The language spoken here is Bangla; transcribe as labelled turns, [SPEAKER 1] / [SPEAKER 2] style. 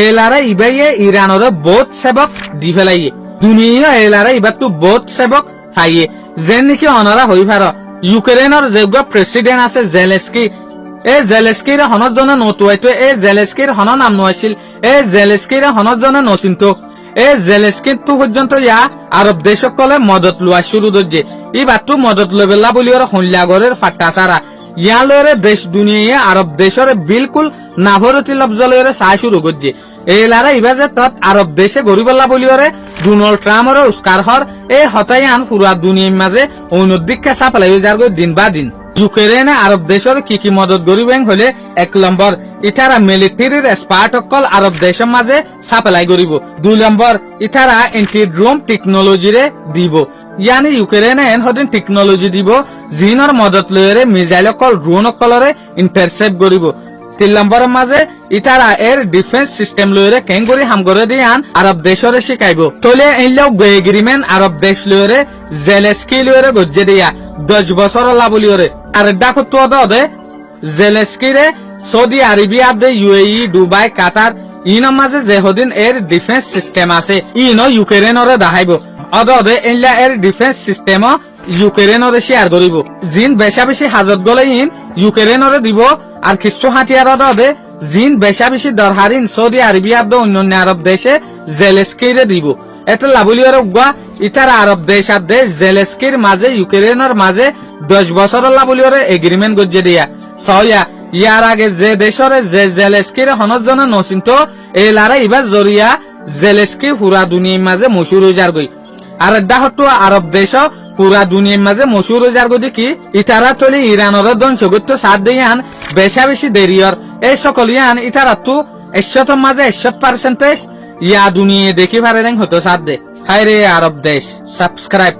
[SPEAKER 1] এলারে ইবাইয়ে ইরানের বহুত সেবক দি ফেলাইয়ে দুনিয়া এলারে ইবার তো বহুত সেবক পাইয়ে যেন নাকি অনারা হই পার ইউক্রেনের যেগুলো প্রেসিডেন্ট আছে জেলেস্কি এই জেলেস্কির হনত জনে নতুয়াইতো এই জেলেস্কির হন নাম নোয়াইছিল এই জেলেস্কির হনত জনে নচিন্ত এই জেলেস্কির তো পর্যন্ত ইয়া আরব দেশসকলে মদত লোৱা শুরু করছে এবার তো মদত লবেলা বলি ওরা হল্যাগরের ফাট্টা সারা ইয়া লরে দেশ দুনিয়া আরব দেশের বিলকুল নাভরতি লফজলের চাই শুরু করছে এলারা ইবা যে তত আরব দেশে গরিবল্লা বলি ওরে ডোনাল্ড ট্রাম্পের উস্কার হর এই হতাই আন পুরা দুনিয়ার মাঝে অনৈতিক চাপালাই যার দিন বা দিন ইউক্রেনে আরব দেশের কি মদত গরিবেন হলে 1 নম্বর ইতারা মিলিটারির এক্সপার্ট অকল আরব দেশের মাঝে সাপ্লাই করিব 2 নম্বর ইতারা এন্টি ড্রোন টেকনোলজিরে দিব ইয়ানি ইউক্রেনে এন হদিন টেকনোলজি দিব জিনর মদত লয়রে মিসাইল অকল ড্রোন অকলরে ইন্টারসেপ্ট করিব 3 নম্বরের মাঝে ইতারা এর ডিফেন্স সিস্টেম লয়রে কেঙ্গুরি হাম করে দিয়ান আরব দেশরে শিখাইব তলে এইলাও এগ্রিমেন্ট আরব দেশ লয়রে জেলেস্কি লয়রে গজ্জে দিয়া 10 বছর লাবলিওরে আর ডাকো তো দে জেলেস্কিরে সৌদি আরবিয়া দে ইউএই দুবাই কাতার ইনৰ মাঝে যে হদিন এর ডিফেন্স সিস্টেম আছে ইনো ইউক্রেনরে দেখাইব অদে এইলা এর ডিফেন্স সিস্টেম ইউক্রেনরে শেয়ার করিব জিন বেশা বেশি হাজত গলে ইন ইউক্রেনরে দিব আর কিছু হাতিয়ার দে জিন বেশা বেশি দরহারিন সৌদি আরবিয়া দে অন্যান্য আরব দেশে জেলেস্কিরে দিব এটা লাবলিওরে উগা ইতারা আরব দেশ আর দেশ জেলেস্কির মাঝে ইউক্রেনের মাঝে 10 বছর লাবলিওরে এগ্রিমেন্ট গজ্জে দিয়া সয়া ইয়ার আগে যে দেশরে যে জেলেস্কির হনত জন নচিন্ত এলারে ইবার জরিয়া জেলেস্কি পুরা দুনিয়ার মাঝে মশুর হয়ে যার গই আর ডাহতো আরব দেশ পুরা দুনিয়ার মাঝে মশুর হয়ে যার গই কি ইতারা চলি ইরানের ধ্বংসগত সাথ দিয়ান বেশা বেশি দেরিয়র এই সকল ইয়ান ইতারা তো 100 মাঝে 100% ইয়া দুনিয়া দেখি পারে হতো সাথ দে হায় রে আরব দেশ সাবস্ক্রাইব